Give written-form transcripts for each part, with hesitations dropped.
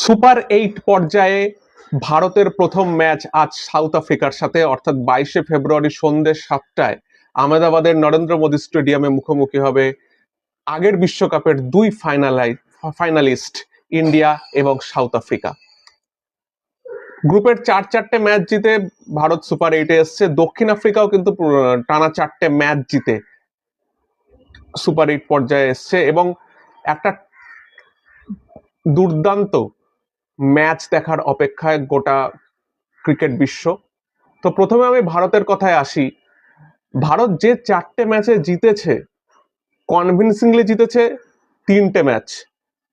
Super 8 পর্যায়ে ভারতের প্রথম ম্যাচ আজ সাউথ আফ্রিকার সাথে, অর্থাৎ 22শে ফেব্রুয়ারি সন্ধ্যে 7টায় আহমেদাবাদের নরেন্দ্র মোদী স্টেডিয়ামে মুখোমুখি হবে আগের বিশ্বকাপের দুই ফাইনালিস্ট ইন্ডিয়া এবং সাউথ আফ্রিকা। গ্রুপের চারটে ম্যাচ জিতে ভারত সুপার 8-এ এসছে। দক্ষিণ আফ্রিকাও কিন্তু টানা 4টে ম্যাচ জিতে সুপার 8 পর্যায়ে এসছে এবং একটা দুর্দান্ত ম্যাচ দেখার অপেক্ষায় গোটা ক্রিকেট বিশ্ব। তো প্রথমে আমি ভারতের কথায় আসি। ভারত যে 4টে ম্যাচে জিতেছে, কনভিনসিংলি জিতেছে 3টে ম্যাচ।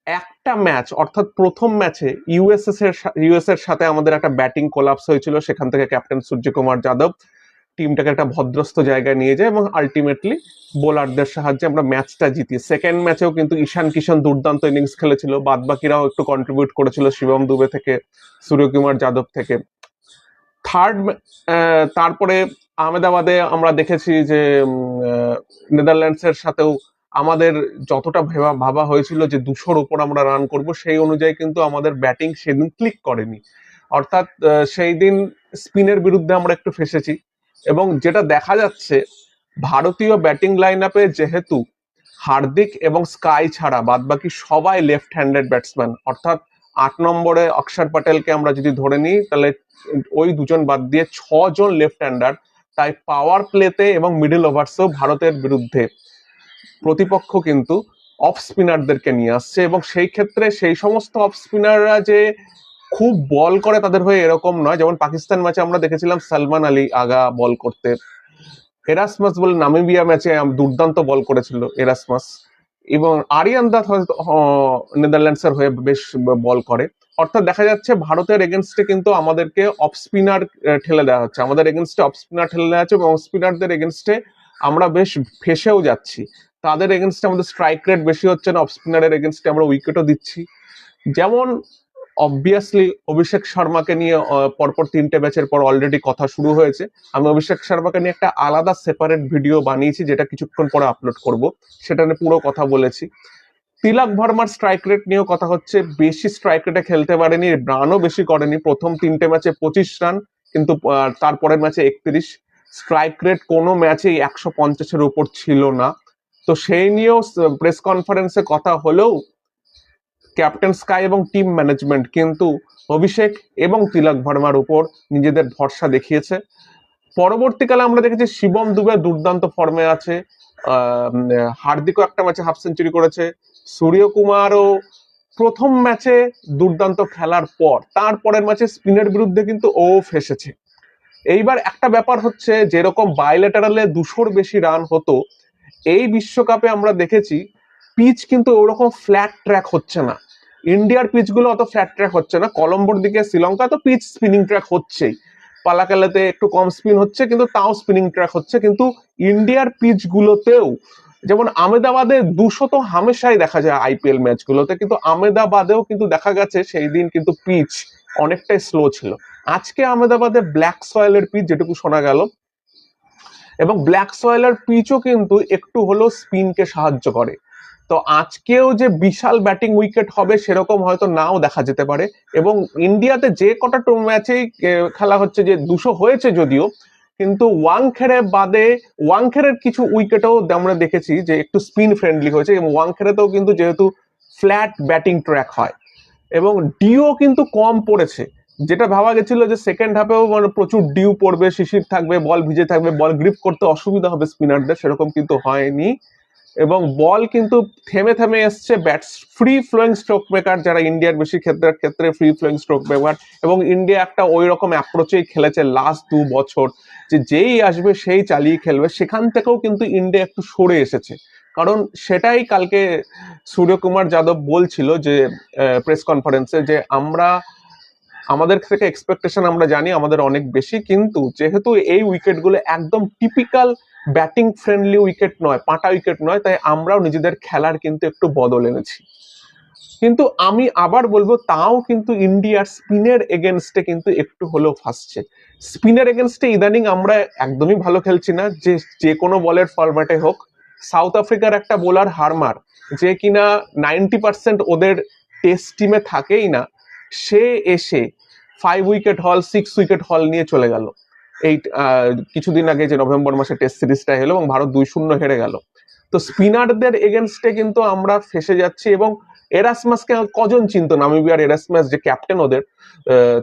একটা ম্যাচ অর্থাৎ প্রথম ম্যাচে ইউএস এর সাথে আমাদের একটা ব্যাটিং কোলাপস হয়েছিল, সেখান থেকে ক্যাপ্টেন সূর্যকুমার যাদব টিমটাকে একটা ভদ্রস্থ জায়গায় নিয়ে যায় এবং আলটিমেটলি বোলারদের সাহায্যে আমরা ম্যাচটা জিতি। সেকেন্ড ম্যাচেও কিন্তু ঈশান কিষান দুর্দান্ত ইনিংস খেলেছিল, বাদ বাকিরাও একটু কন্ট্রিবিউট করেছিল, শিবম দুবে থেকে সূর্যকুমার যাদব থেকে। তারপরে আহমেদাবাদে আমরা দেখেছি যে নেদারল্যান্ডসের সাথেও আমাদের যতটা ভাবা হয়েছিল যে 200-র উপর আমরা রান করব, সেই অনুযায়ী কিন্তু আমাদের ব্যাটিং সেদিন ক্লিক করেনি। অর্থাৎ সেই দিন স্পিনের বিরুদ্ধে আমরা একটু ফেসেছি এবং যেটা দেখা যাচ্ছে ভারতীয় ব্যাটিং লাইন আপে যেহেতু হার্দিক এবং স্কাই ছাড়া বাদবাকি সবাই লেফট হ্যান্ডেড ব্যাটসম্যান, অর্থাৎ 8 নম্বরে অক্ষর প্যাটেলকে আমরা যদি ধরে নিই তাহলে ওই দুজন বাদ দিয়ে 6জন লেফট হ্যান্ডার। তাই পাওয়ার প্লেতে এবং মিডল ওভার্সেও ভারতের বিরুদ্ধে প্রতিপক্ষ কিন্তু অফ স্পিনারদেরকে নিয়ে আসছে এবং সেই ক্ষেত্রে সেই সমস্ত অফ স্পিনাররা যে খুব বল করে তাদের হয়ে এরকম নয়। যেমন পাকিস্তান ম্যাচে আমরা দেখেছিলাম সালমান আলী আগা বল করতে, এরাসমাস বলে নামিবিয়া ম্যাচে দুর্দান্ত বল করেছিল এরাসমাস, এবং আরিয়ান দাস হয়তো নেদারল্যান্ডসের হয়ে বেশ বল করে। অর্থাৎ দেখা যাচ্ছে ভারতের এগেনস্টে কিন্তু আমাদেরকে অফ স্পিনার ঠেলে দেওয়া হচ্ছে, আমাদের এগেনস্টে অফ স্পিনার ঠেলে দেওয়া হচ্ছে এবং স্পিনারদের এগেনস্টে আমরা বেশ ফেসেও যাচ্ছি। তাদের এগেনস্টে আমাদের স্ট্রাইক রেট বেশি হচ্ছে না, অফ স্পিনারের এগেনস্টে আমরা উইকেটও দিচ্ছি। যেমন অবভিয়াসলি অভিষেক শর্মাকে নিয়ে পরপর 3টে ম্যাচের পর অলরেডি কথা শুরু হয়েছে। আমি অভিষেক শর্মাকে নিয়ে একটা আলাদা সেপারেট ভিডিও বানিয়েছি, যেটা কিছুক্ষণ পরে আপলোড করব, সেটা নিয়ে পুরো কথা বলেছি। তিলক ভার্মার স্ট্রাইক রেট নিয়েও কথা হচ্ছে, বেশি স্ট্রাইক রেটে খেলতে পারেনি, রানও বেশি করেনি। প্রথম 3টে ম্যাচে 25 রান, কিন্তু তারপরের ম্যাচে 31। স্ট্রাইক রেট কোনো ম্যাচেই 150-এর উপর ছিল না। তো সেই নিয়েও প্রেস কনফারেন্সে কথা হলেও ক্যাপ্টেন স্কাই এবং টিম ম্যানেজমেন্ট কিন্তু অভিষেক এবং তিলক ভার্মার উপর নিজেদের ভরসা দেখিয়েছে। পরবর্তীকালে আমরা দেখেছি শিবম দুবে দুর্দান্ত ফর্মে আছে, হার্দিকও একটা ম্যাচে হাফ সেঞ্চুরি করেছে, সূর্যকুমারও প্রথম ম্যাচে দুর্দান্ত খেলার পর তারপরের ম্যাচে স্পিনের বিরুদ্ধে কিন্তু ও ফেসেছে। এইবার একটা ব্যাপার হচ্ছে, যেরকম বাইলেটারালে 200-র বেশি রান হতো, এই বিশ্বকাপে আমরা দেখেছি পিচ কিন্তু ওরকম ফ্ল্যাট ট্র্যাক হচ্ছে না। ইন্ডিয়ার পিচগুলো অত ফ্ল্যাট ট্র্যাক হচ্ছে না। কলম্বোর দিকে শ্রীলঙ্কা তো পিচ স্পিনিং ট্র্যাক হচ্ছেই, পালাকালাতে একটু কম স্পিন হচ্ছে কিন্তু তাও স্পিনিং ট্র্যাক হচ্ছে। কিন্তু ইন্ডিয়ার পিচ গুলোতেও, যেমন আহমেদাবাদে 200 তো হামেশাই দেখা যায় আইপিএল ম্যাচগুলোতে, কিন্তু আহমেদাবাদেও কিন্তু দেখা গেছে সেই দিন কিন্তু পিচ অনেকটাই স্লো ছিল। আজকে আহমেদাবাদে ব্ল্যাক সয়েলের পিচ যেটুকু শোনা গেল, এবং ব্ল্যাক সয়েলের পিচও কিন্তু একটু হলেও স্পিনকে সাহায্য করে। তো আজকেও যে বিশাল ব্যাটিং উইকেট হবে সেরকম হয়তো নাও দেখা যেতে পারে। এবং ইন্ডিয়াতে যে কটা ম্যাচেই খেলা হচ্ছে, যে 200 হয়েছে যদিও, কিন্তু ওয়াংখেড়ের কিছু উইকেটও আমরা দেখেছি যে একটু স্পিন ফ্রেন্ডলি হয়েছে, এবং ওয়াংখেড়েতেও কিন্তু যেহেতু ফ্ল্যাট ব্যাটিং ট্র্যাক হয় এবং ডিও কিন্তু কম পড়েছে। যেটা ভাবা গেছিল যে সেকেন্ড হাফেও মানে প্রচুর ডিউ পড়বে, শিশির থাকবে, বল ভিজে থাকবে, বল গ্রিপ করতে অসুবিধা হবে স্পিনারদের, সেরকম কিন্তু হয়নি। এবং বল কিন্তু থেমে থেমে এসছে। ফ্রি ফ্লোয়িং স্ট্রোক মেকার যারা ইন্ডিয়ার বেশি ক্ষেত্রে ফ্রি ফ্লোয়িং স্ট্রোক মেকার, এবং ইন্ডিয়া একটা ওই রকম অ্যাপ্রোচেই খেলেছে লাস্ট 2 বছর, যে যেই আসবে সেই চালিয়ে খেলবে। সেখান থেকেও কিন্তু ইন্ডিয়া একটু সরে এসেছে, কারণ সেটাই কালকে সূর্যকুমার যাদব বলছিল যে প্রেস কনফারেন্সে, যে আমাদের থেকে এক্সপেকটেশন আমরা জানি আমাদের অনেক বেশি, কিন্তু যেহেতু এই উইকেটগুলো একদম টিপিক্যাল ব্যাটিং ফ্রেন্ডলি উইকেট নয়, পাটা উইকেট নয়, তাই আমরাও নিজেদের খেলার কিন্তু একটু বদল এনেছি। কিন্তু আমি আবার বলবো, তাও কিন্তু ইন্ডিয়ার স্পিনের এগেনস্টে কিন্তু একটু হলেও ফাঁসছে। স্পিনের এগেনস্টে ইদানিং আমরা একদমই ভালো খেলছি না, যে কোনো বলের ফরম্যাটে হোক। সাউথ আফ্রিকার একটা বোলার হারমার, যে কিনা 90% ওদের টেস্ট টিমে থাকেই না, সে এসে 5 উইকেট হল 6 উইকেট হল নিয়ে চলে গেল এই কিছুদিন আগে যে নভেম্বর মাসে টেস্ট সিরিজটা হলো এবং ভারত 2-0 হেরে গেল। তো স্পিনারদের এগেনস্টে কিন্তু আমরা ফেসে যাচ্ছি। এবং এরাসমাসকে কজন চিনতো, নামিবিয়ার এরাসমাস যে ক্যাপ্টেন ওদের,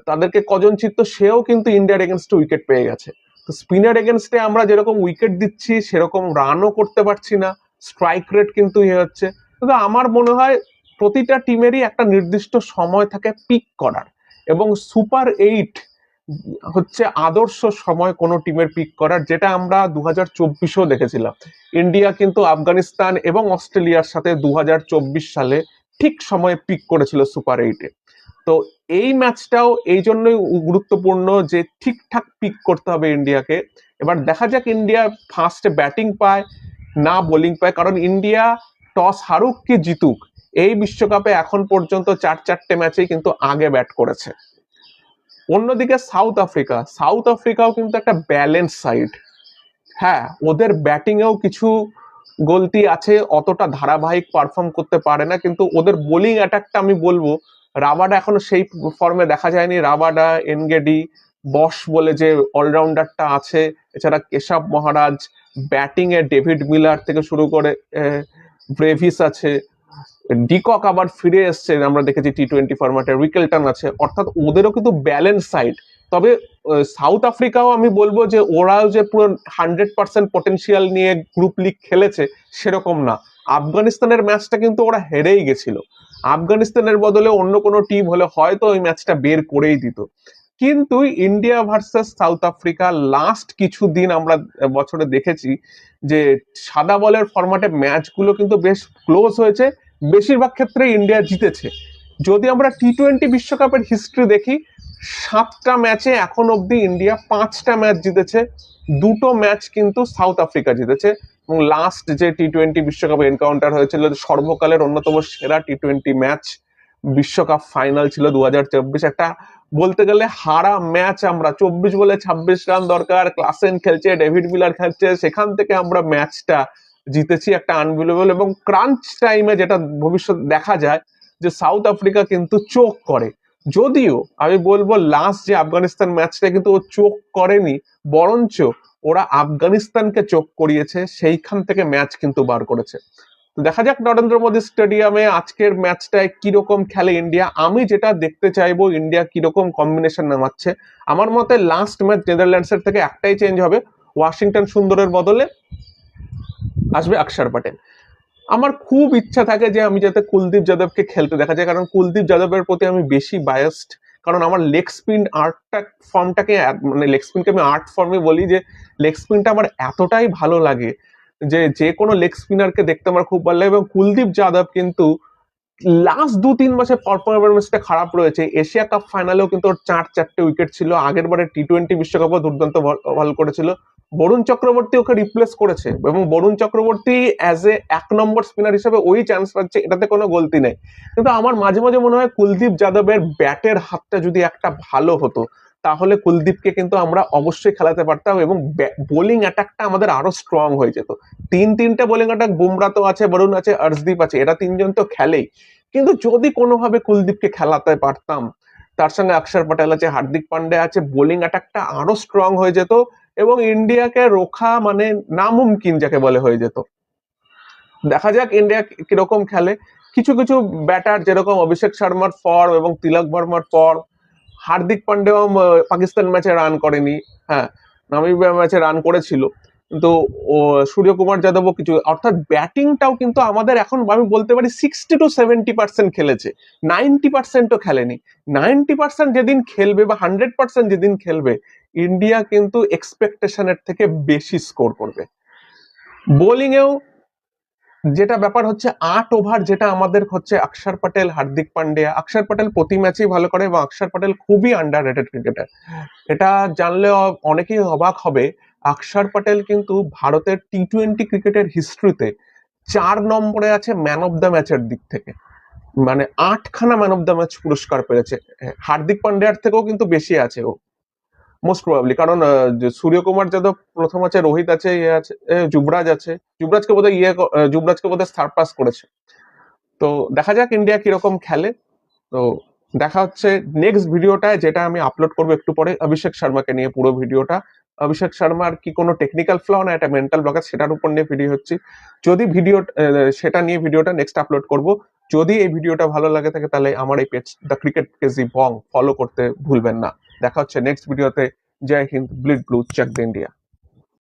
তাদেরকে কজন চিনতো, সেও কিন্তু ইন্ডিয়ার এগেনস্টে উইকেট পেয়ে গেছে। তো স্পিনার এগেনস্টে আমরা যেরকম উইকেট দিচ্ছি সেরকম রানও করতে পারছি না, স্ট্রাইক রেট কিন্তু ইয়ে হচ্ছে। কিন্তু আমার মনে হয় প্রতিটা টিমেরই একটা নির্দিষ্ট সময় থাকে পিক করার, এবং সুপার 8 হচ্ছে আদর্শ সময় কোনো টিমের পিক করার, যেটা আমরা 2024-এও দেখেছিলাম। ইন্ডিয়া কিন্তু আফগানিস্তান এবং অস্ট্রেলিয়ার সাথে 2024 সালে ঠিক সময়ে পিক করেছিল সুপার 8-এ। তো এই ম্যাচটাও এই জন্যই গুরুত্বপূর্ণ যে ঠিকঠাক পিক করতে হবে ইন্ডিয়াকে। এবার দেখা যাক ইন্ডিয়া ফার্স্টে ব্যাটিং পায় না বোলিং পায়, কারণ ইন্ডিয়া টস হারুক কি জিতুক এই বিশ্বকাপে এখন পর্যন্ত 4-4টে ম্যাচেই কিন্তু আগে ব্যাট করেছে। অন্যদিকে সাউথ আফ্রিকাও কিন্তু একটা ব্যালেন্স সাইড। হ্যাঁ, ওদের ব্যাটিং এও কিছু গলতি আছে, অতটা ধারাবাহিক পারফর্ম করতে পারে না, কিন্তু ওদের বোলিং অ্যাটাকটা আমি বলবো রাবাডা এখনো সেই ফর্মে দেখা যায়নি। রাবাডা, এনগেডি, বস বলে যে অলরাউন্ডারটা আছে, এছাড়া কেশব মহারাজ, ব্যাটিং এ ডেভিড মিলার থেকে শুরু করে ব্রেভিস আছে, ডিকক আবার ফিরে এসছে আমরা দেখেছি T20 ফরম্যাটে, উইকেলটন আছে, অর্থাৎ ওদেরও কিন্তু ব্যালেন্স সাইড। তবে সাউথ আফ্রিকাও আমি বলবো যে ওরাও যে পুরো 100% পটেনশিয়াল নিয়ে গ্রুপ লিগ খেলেছে সেরকম না। আফগানিস্তানের ম্যাচটা কিন্তু ওরা হেরেই গেছিল, আফগানিস্তানের বদলে অন্য কোনো টিম হলে হয়তো ওই ম্যাচটা বের করেই দিত। কিন্তু India versus south Africa last কিছুদিন আমরা বছরে দেখেছি যে সাদা বলের ফরম্যাটে ম্যাচগুলো কিন্তু বেশ ক্লোজ হয়েছে, বেশিরভাগ ক্ষেত্রে ইন্ডিয়া জিতেছে। যদি আমরা T20 বিশ্বকাপের হিস্ট্রি দেখি, 7টা ম্যাচে এখন অব্দি ইন্ডিয়া 5টা ম্যাচ জিতেছে, 2টো ম্যাচ কিন্তু সাউথ আফ্রিকা জিতেছে। এবং লাস্ট যে T20 বিশ্বকাপে এনকাউন্টার হয়েছিল, সর্বকালের অন্যতম সেরা T20 ম্যাচ বিশ্বকাপ ফাইনাল ছিল 2024, একটা বলতে গেলে হারা ম্যাচ। আমরা 24 বলে 26 রান দরকার, ক্লাসেন খেলছে, ডেভিড মিলার খেলছে, সেখান থেকে আমরা ম্যাচটা জিতেছি, একটা আনবিলিভেবল। এবং ক্রাঞ্চ টাইমে যেটা ভবিষ্যৎ দেখা যায় যে সাউথ আফ্রিকা কিন্তু চোখ করে, যদিও আমি বলবো লাস্ট যে আফগানিস্তান ম্যাচটা কিন্তু ও চোখ করেনি, বরঞ্চ ওরা আফগানিস্তানকে চোখ করিয়েছে, সেইখান থেকে ম্যাচ কিন্তু বার করেছে। দেখা যাক নরেন্দ্র মোদী স্টেডিয়ামে আজকের ম্যাচটায় কিরকম খেলে ইন্ডিয়া। আমি যেটা দেখতে চাইবো ইন্ডিয়া কিরকম কম্বিনেশন নামাচ্ছে। আমার মতে লাস্ট ম্যাচ নেদারল্যান্ডসের থেকে একটাই চেঞ্জ হবে, ওয়াশিংটন সুন্দরের বদলে আসবে অক্ষর প্যাটেল। আমার খুব ইচ্ছা থাকে যে আমি যাতে কুলদীপ যাদবকে খেলতে দেখা যায়, কারণ কুলদীপ যাদবের প্রতি আমি বেশি বায়াসড। কারণ আমার লেগ স্পিন আর্টটা ফর্মটাকে, মানে লেগ স্পিনকে আমি আর্ট ফর্মে বলি, যে লেগ স্পিনটা আমার এতটাই ভালো লাগে যে যে কোনো লেগ স্পিনারকে দেখতে আমার খুব ভালো লাগে। এবং কুলদীপ যাদব কিন্তু লাস্ট 2-3 মাসে পারফরমেন্সটা খারাপ রয়েছে। এশিয়া কাপ ফাইনালেও কিন্তু ওর 4-4টে উইকেট ছিল, আগের বারে T20 বিশ্বকাপও দুর্দান্ত ভালো করেছিল। বরুণ চক্রবর্তী ওকে রিপ্লেস করেছে, এবং Varun Chakravarthy as a 1 number spinner হিসেবে ওই চান্স পাচ্ছে, এটাতে কোনো গলতি নেই। কিন্তু আমার মাঝে মাঝে মনে হয় কুলদীপ যাদবের ব্যাটের হাতটা যদি একটা ভালো হতো, তাহলে কুলদীপকে কিন্তু আমরা অবশ্যই খেলাতে পারতাম, এবং বোলিং অ্যাটাকটা আমাদের আরো স্ট্রং হয়ে যেত। 3-3টে বোলিং অ্যাটাক, বুমরা তো আছে, বরুণ আছে, অর্শদীপ আছে, এরা 3জন তো খেলেই। কিন্তু যদি কোনোভাবে কুলদীপকে খেলাতে পারতাম, তার সঙ্গে অক্ষর প্যাটেল আছে, হার্দিক পান্ডে আছে, বোলিং অ্যাটাকটা আরো স্ট্রং হয়ে যেত, এবং ইন্ডিয়াকে রোখা মানে নামুমকিন যাকে বলে হয়ে যেত। দেখা যাক ইন্ডিয়া কিরকম খেলে। কিছু কিছু ব্যাটার যেরকম অভিষেক শর্মার ফর্ম এবং তিলক বর্মার ফর্ম, হার্দিক পান্ডেও পাকিস্তান ম্যাচে রান করেনি, হ্যাঁ নামিবিয়া ম্যাচে রান করেছিল, কিন্তু ও সূর্যকুমার যাদবও কিছু, অর্থাৎ ব্যাটিংটাও কিন্তু আমাদের এখন আমি বলতে পারি 60-70% খেলেছে, 90%ও খেলেনি। 90% যেদিন খেলবে বা 100% যেদিন খেলবে, ইন্ডিয়া কিন্তু এক্সপেকটেশনের থেকে বেশি স্কোর করবে। বোলিং এও যেটা ব্যাপার হচ্ছে 8 ওভার, যেটা আমাদের হচ্ছে অক্ষর প্যাটেল, হার্দিক পান্ডিয়া। অক্ষর প্যাটেল প্রতি ম্যাচেই ভালো করে, এবং অক্ষর প্যাটেল খুবই আন্ডার রেটেড ক্রিকেটার। এটা জানলে অনেকেই অবাক হবে, অক্ষর প্যাটেল কিন্তু ভারতের T20 ক্রিকেটের হিস্ট্রিতে 4 নম্বরে আছে ম্যান অফ দ্য ম্যাচের দিক থেকে, মানে 8খানা ম্যান অফ দ্য ম্যাচ পুরস্কার পেয়েছে। হার্দিক পান্ডিয়ার থেকেও কিন্তু বেশি আছে ও, মোস্ট প্রবাবলি। কারণ সূর্যকুমার যাদব প্রথম আছে, রোহিত আছে, ইয়ে আছে, যুবরাজ আছে, যুবরাজকে বোধহয় যুবরাজকে বোধহয় সারপাস করেছে। তো দেখা যাক ইন্ডিয়া কিরকম খেলে। তো দেখা হচ্ছে নেক্সট ভিডিওটায়, যেটা আমি আপলোড করবো একটু পরে, অভিষেক শর্মাকে নিয়ে পুরো ভিডিওটা। অভিষেক শর্মার কি কোনো টেকনিক্যাল ফ্ল না এটা মেন্টাল ব্লক আছে, সেটার উপর নিয়ে ভিডিও হচ্ছে। যদি ভিডিও সেটা নিয়ে ভিডিওটা নেক্সট আপলোড করব। যদি এই ভিডিওটা ভালো লাগে থাকে তাহলে আমার এই page the cricket KG bong follow করতে ভুলবেন না। দেখা হচ্ছে নেক্সট ভিডিওতে। Jai Hind, bleed blue, check the India.